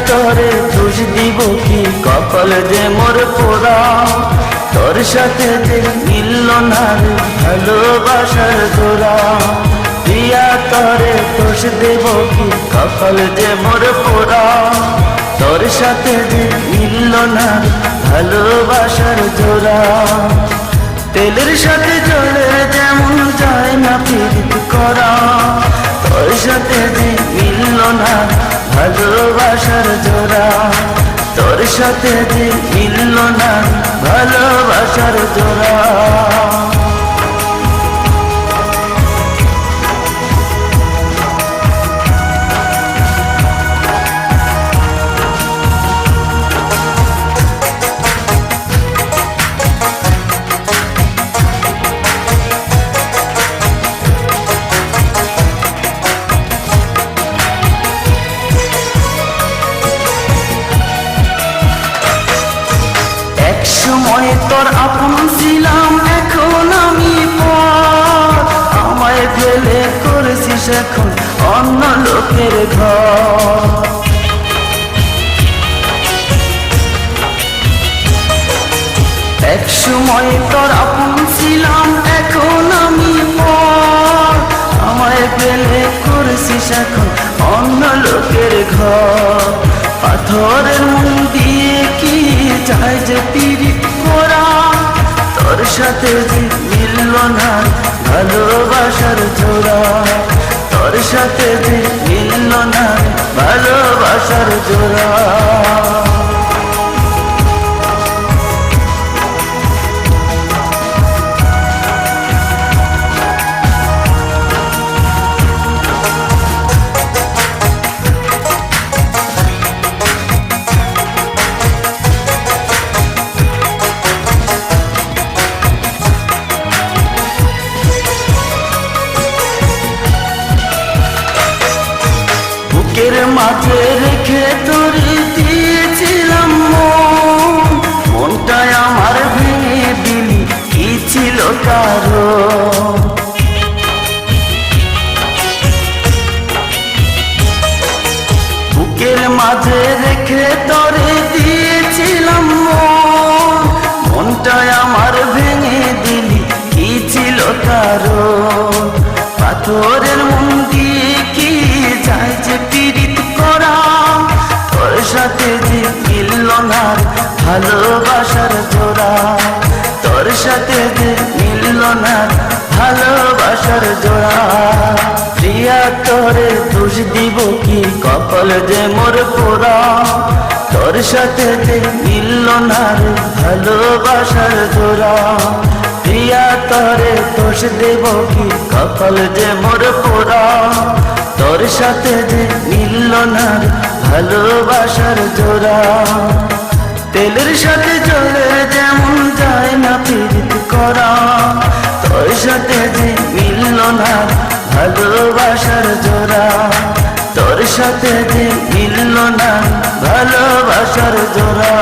তরে দোষ দিব কি, কপাল যে মোর পোড়া। তোর সাথে যে মিলল না রে ভালোবাসার জোড়া। প্রিয়া তরে দোষ দেব কি, কপাল যে মোর পোড়া। তোর সাথে যে মিলল না ভালোবাসার জোড়া। তেলের সাথে জলে যেমন যায় না প্রীতি করা। তোর সাথে যে মিলল না ভালোবাসার জোড়া। তোর সাথে যে মিলল না ভালোবাসার জোড়া। একসময় তোর আপন ছিলাম, এখন আমি পর। আমায় ফেলে করেছিস এখন অন্য লোকের ঘর। একসময় তোর আপন ছিলাম, এখন আমি পর। আমায় ফেলে করেছিস এখন অন্য লোকের ঘর। পাথরের মন দিয়ে কি চাই যে পিরিত করা। তোর সাথে যে মিলল না ভালোবাসার জোড়া। তোর সাথে যে মিলল না ভালোবাসার জোড়া। বুকের মাঝে রেখে তোরে দিয়েছিলাম মন। মনটায় আমার ভেঙে দিলি, কি ছিল কারণ? বুকের মাঝে রেখে তোরে দিয়েছিলাম মন। মনটায় আমার ভেঙে দিলি, কি ছিল কারণ? পাথরের মন দিয়ে কি যায় যে পীড়িত করা। তোর সাথে যে মিলল না ভালোবাসার জোড়া। তোর সাথে যে মিলল না ভালোবাসার জোড়া। প্রিয়া তোরে দোষ দিব কি, কপাল যে মোর পোড়া। তোর সাথে যে মিলল না ভালোবাসার জোড়া। প্রিয়া তোরে দোষ দেব কি, কপাল যে মোর পোড়া। তোর সাথে যে মিলল না ভালোবাসার জোড়া। তেলের সাথে জলে যেমন যায় না প্রীতি করা। তোর সাথে যে মিলল না ভালোবাসার জোড়া। তোর সাথে যে মিলল না ভালোবাসার জোড়া।